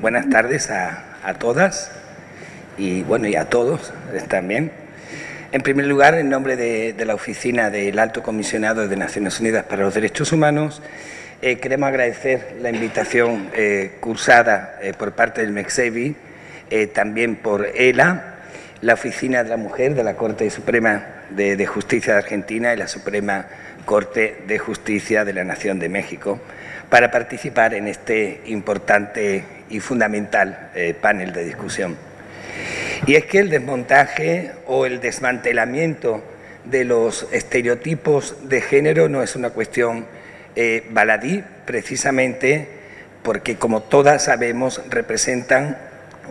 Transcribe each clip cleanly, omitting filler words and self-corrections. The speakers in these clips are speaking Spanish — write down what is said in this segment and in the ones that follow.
Buenas tardes a todas y bueno, y a todos también. En primer lugar, en nombre de la Oficina del Alto Comisionado de Naciones Unidas para los Derechos Humanos, queremos agradecer la invitación cursada por parte del MECSEVI, también por ELA, la Oficina de la Mujer de la Corte Suprema de Justicia de Argentina y la Suprema Corte de Justicia de la Nación de México, para participar en este importante y fundamental panel de discusión. Y es que el desmontaje o el desmantelamiento de los estereotipos de género no es una cuestión baladí, precisamente porque, como todas sabemos, representan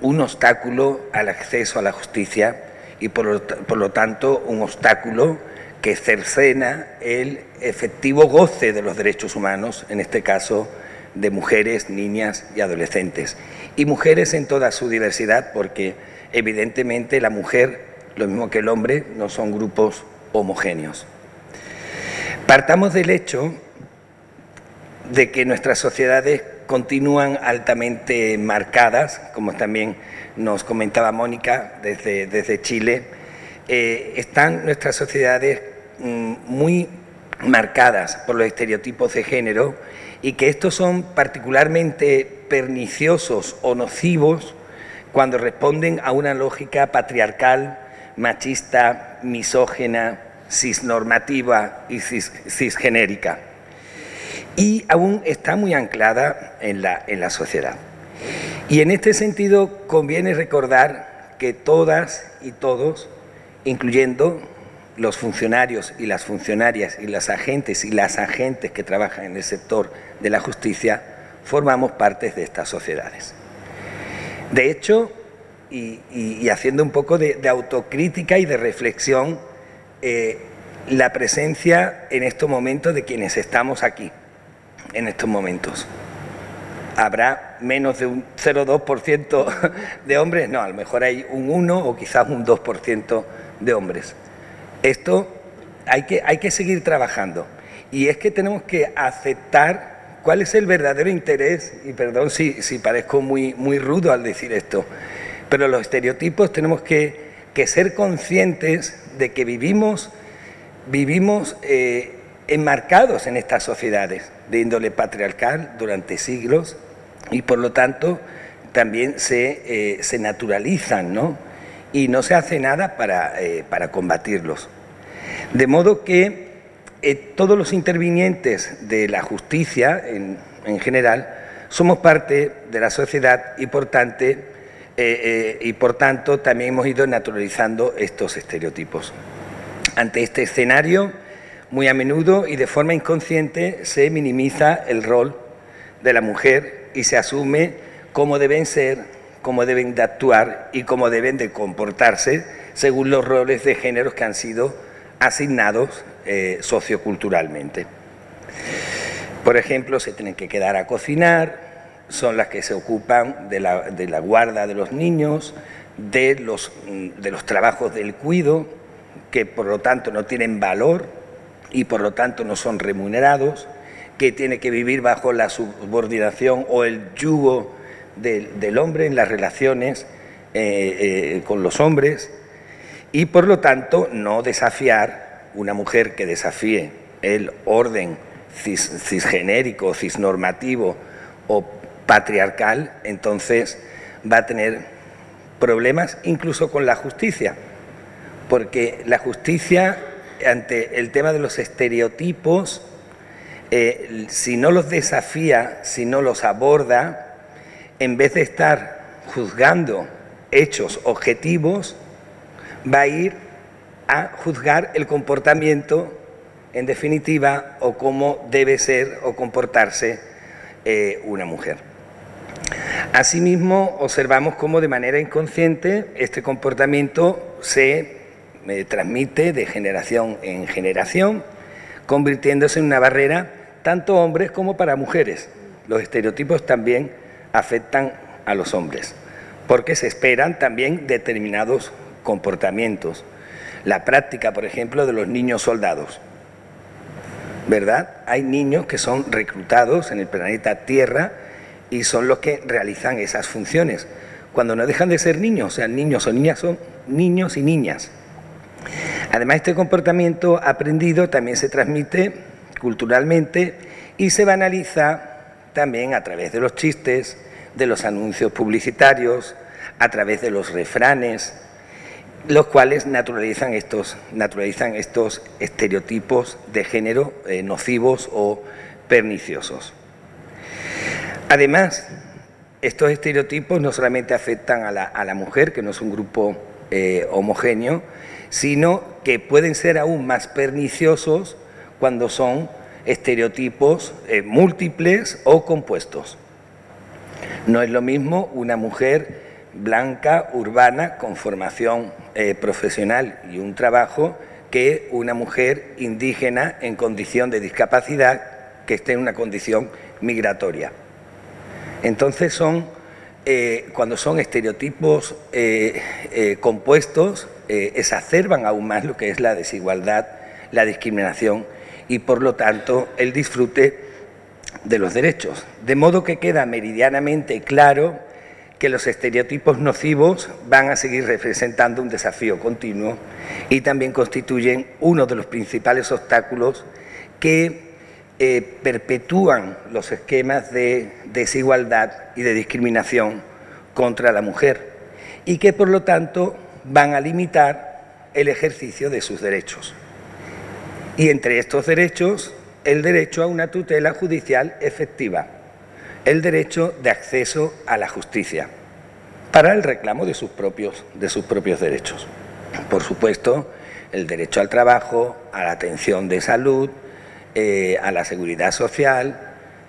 un obstáculo al acceso a la justicia y, por lo tanto, un obstáculo que cercena el efectivo goce de los derechos humanos, en este caso de mujeres, niñas y adolescentes. Y mujeres en toda su diversidad, porque evidentemente la mujer, lo mismo que el hombre, no son grupos homogéneos. Partamos del hecho de que nuestras sociedades continúan altamente marcadas, como también nos comentaba Mónica desde Chile. Están nuestras sociedades muy marcadas por los estereotipos de género y que estos son particularmente perniciosos o nocivos cuando responden a una lógica patriarcal, machista, misógena, cisnormativa y cisgenérica. Y aún está muy anclada en la sociedad. Y en este sentido conviene recordar que todas y todos, incluyendo los funcionarios y las funcionarias y las agentes que trabajan en el sector de la justicia, formamos parte de estas sociedades. De hecho, y haciendo un poco de autocrítica y de reflexión, la presencia en estos momentos de quienes estamos aquí, en estos momentos. ¿Habrá menos de un 0,2% de hombres? No, a lo mejor hay un 1 o quizás un 2% de hombres. Esto hay que seguir trabajando. Y es que tenemos que aceptar cuál es el verdadero interés, y perdón si parezco muy rudo al decir esto, pero los estereotipos tenemos que ser conscientes de que vivimos enmarcados en estas sociedades de índole patriarcal durante siglos y por lo tanto también se naturalizan, ¿no? Y no se hace nada para combatirlos. De modo que todos los intervinientes de la justicia en general somos parte de la sociedad y por tanto también hemos ido naturalizando estos estereotipos. Ante este escenario, muy a menudo y de forma inconsciente se minimiza el rol de la mujer y se asume cómo deben ser, cómo deben de actuar y cómo deben de comportarse según los roles de géneros que han sido asignados socioculturalmente. Por ejemplo, se tienen que quedar a cocinar, son las que se ocupan de la guarda de los niños, de los trabajos del cuidado, que por lo tanto no tienen valor y por lo tanto no son remunerados, que tiene que vivir bajo la subordinación o el yugo del hombre en las relaciones con los hombres y por lo tanto no desafiar una mujer que desafíe el orden cisgenérico, cisnormativo o patriarcal, entonces va a tener problemas incluso con la justicia, porque la justicia ante el tema de los estereotipos, si no los desafía, si no los aborda, en vez de estar juzgando hechos objetivos, va a ir a juzgar el comportamiento, en definitiva, o cómo debe ser o comportarse una mujer. Asimismo, observamos cómo de manera inconsciente este comportamiento se transmite de generación en generación, convirtiéndose en una barrera tanto hombres como para mujeres. Los estereotipos también afectan a los hombres, porque se esperan también determinados comportamientos. La práctica, por ejemplo, de los niños soldados, ¿verdad? Hay niños que son reclutados en el planeta Tierra y son los que realizan esas funciones. Cuando no dejan de ser niños, o sea, niños o niñas son niños y niñas. Además, este comportamiento aprendido también se transmite culturalmente y se banaliza también a través de los chistes, de los anuncios publicitarios, a través de los refranes, los cuales naturalizan estos estereotipos de género nocivos o perniciosos. Además, estos estereotipos no solamente afectan a la mujer, que no es un grupo homogéneo, sino que pueden ser aún más perniciosos cuando son estereotipos múltiples o compuestos. No es lo mismo una mujer blanca, urbana, con formación profesional y un trabajo, que una mujer indígena en condición de discapacidad que esté en una condición migratoria. Entonces cuando son estereotipos compuestos, exacerban aún más lo que es la desigualdad, la discriminación y, por lo tanto, el disfrute de los derechos. De modo que queda meridianamente claro que los estereotipos nocivos van a seguir representando un desafío continuo y también constituyen uno de los principales obstáculos que perpetúan los esquemas de desigualdad y de discriminación contra la mujer y que, por lo tanto, van a limitar el ejercicio de sus derechos. Y entre estos derechos, el derecho a una tutela judicial efectiva, el derecho de acceso a la justicia para el reclamo de sus propios derechos. Por supuesto, el derecho al trabajo, a la atención de salud, a la seguridad social,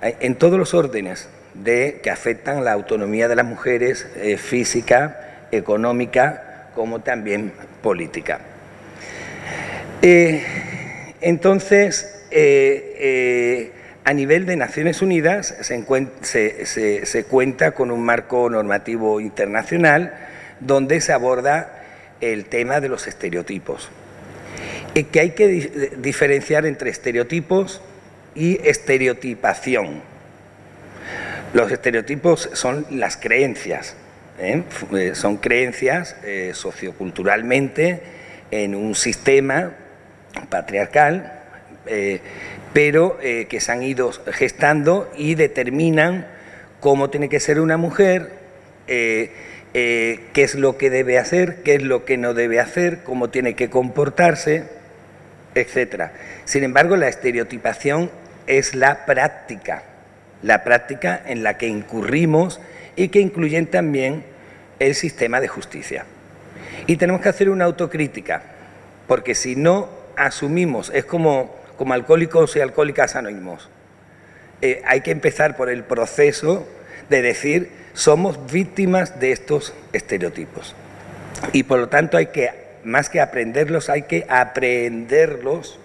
en todos los órdenes que afectan la autonomía de las mujeres, física, económica, como también política. Entonces, a nivel de Naciones Unidas se cuenta con un marco normativo internacional donde se aborda el tema de los estereotipos. Que hay que diferenciar entre estereotipos y estereotipación. Los estereotipos son las creencias, son creencias socioculturalmente en un sistema patriarcal, pero que se han ido gestando y determinan cómo tiene que ser una mujer, qué es lo que debe hacer, qué es lo que no debe hacer, cómo tiene que comportarse, etc. Sin embargo, la estereotipación es la práctica en la que incurrimos y que incluyen también el sistema de justicia. Y tenemos que hacer una autocrítica, porque si no asumimos, es como alcohólicos y alcohólicas anónimos. Hay que empezar por el proceso de decir, somos víctimas de estos estereotipos. Y por lo tanto más que aprenderlos, hay que aprehenderlos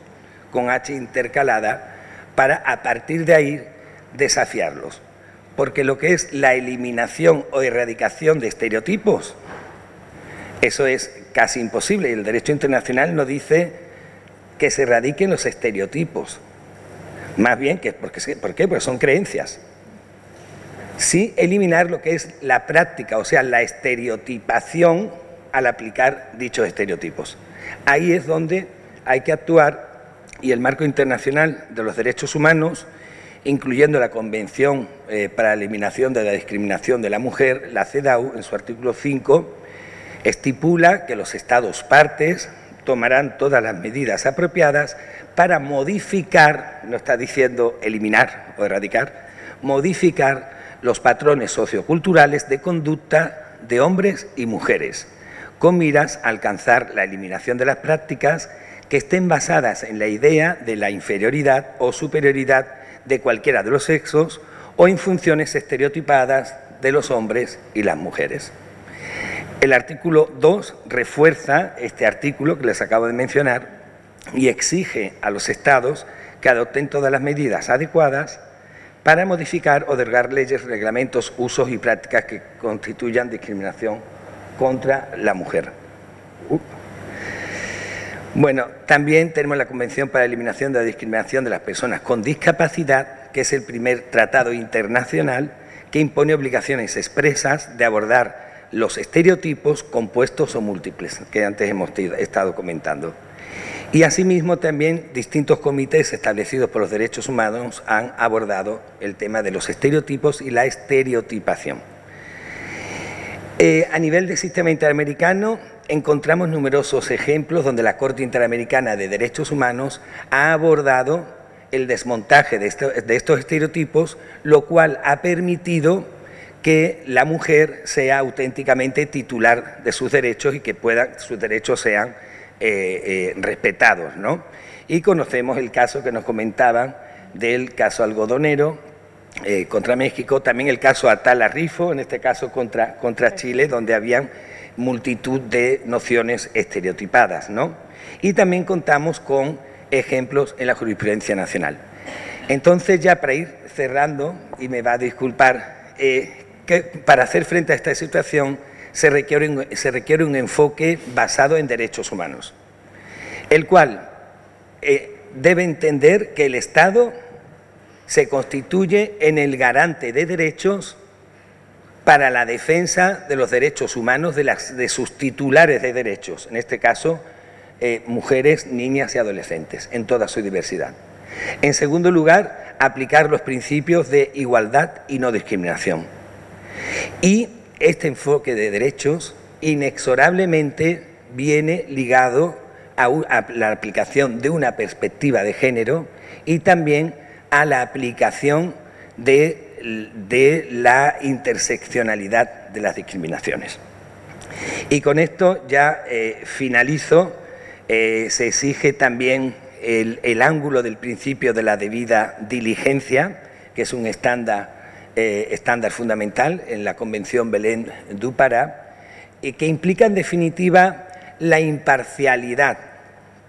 con H intercalada para a partir de ahí desafiarlos. Porque lo que es la eliminación o erradicación de estereotipos, eso es casi imposible. Y el derecho internacional no dice que se erradiquen los estereotipos. Más bien, ¿por qué? Porque son creencias. Sí eliminar lo que es la práctica, o sea, la estereotipación al aplicar dichos estereotipos. Ahí es donde hay que actuar y el marco internacional de los derechos humanos, incluyendo la Convención para la Eliminación de la Discriminación de la Mujer, la CEDAW, en su artículo 5, estipula que los Estados partes tomarán todas las medidas apropiadas para modificar, no está diciendo eliminar o erradicar, modificar los patrones socioculturales de conducta de hombres y mujeres, con miras a alcanzar la eliminación de las prácticas que estén basadas en la idea de la inferioridad o superioridad de cualquiera de los sexos o en funciones estereotipadas de los hombres y las mujeres. El artículo 2 refuerza este artículo que les acabo de mencionar y exige a los Estados que adopten todas las medidas adecuadas para modificar o derogar leyes, reglamentos, usos y prácticas que constituyan discriminación contra la mujer. Bueno, también tenemos la Convención para la Eliminación de la Discriminación de las Personas con Discapacidad, que es el primer tratado internacional que impone obligaciones expresas de abordar los estereotipos compuestos o múltiples, que antes hemos estado comentando. Y asimismo también distintos comités establecidos por los derechos humanos han abordado el tema de los estereotipos y la estereotipación. A nivel del sistema interamericano encontramos numerosos ejemplos donde la Corte Interamericana de Derechos Humanos ha abordado el desmontaje de estos estereotipos, lo cual ha permitido que la mujer sea auténticamente titular de sus derechos y que sus derechos sean respetados, ¿no? Y conocemos el caso que nos comentaban del caso algodonero contra México, también el caso Atala Rifo, en este caso contra Chile, donde habían multitud de nociones estereotipadas, ¿no? Y también contamos con ejemplos en la jurisprudencia nacional. Entonces, ya para ir cerrando, y me va a disculpar, que para hacer frente a esta situación se requiere un enfoque basado en derechos humanos, el cual debe entender que el Estado se constituye en el garante de derechos para la defensa de los derechos humanos de sus titulares de derechos, en este caso, mujeres, niñas y adolescentes, en toda su diversidad. En segundo lugar, aplicar los principios de igualdad y no discriminación. Y este enfoque de derechos inexorablemente viene ligado a la aplicación de una perspectiva de género y también a la aplicación de la interseccionalidad de las discriminaciones. Y con esto ya finalizo. Se exige también el ángulo del principio de la debida diligencia, que es un estándar fundamental en la Convención Belém do Pará, y que implica en definitiva la imparcialidad,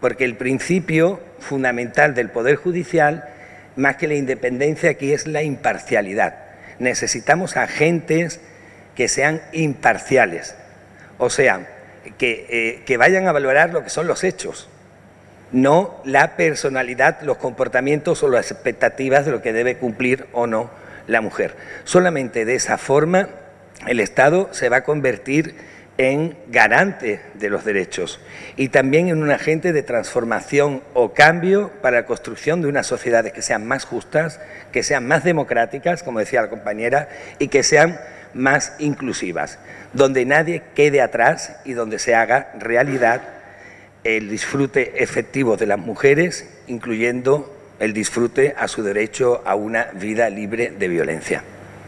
porque el principio fundamental del Poder Judicial, más que la independencia, aquí es la imparcialidad. Necesitamos agentes que sean imparciales, o sea, que vayan a valorar lo que son los hechos, no la personalidad, los comportamientos o las expectativas de lo que debe cumplir o no la mujer. Solamente de esa forma el Estado se va a convertir en garante de los derechos y también en un agente de transformación o cambio para la construcción de unas sociedades que sean más justas, que sean más democráticas, como decía la compañera, y que sean más inclusivas, donde nadie quede atrás y donde se haga realidad el disfrute efectivo de las mujeres, incluyendo el disfrute a su derecho a una vida libre de violencia.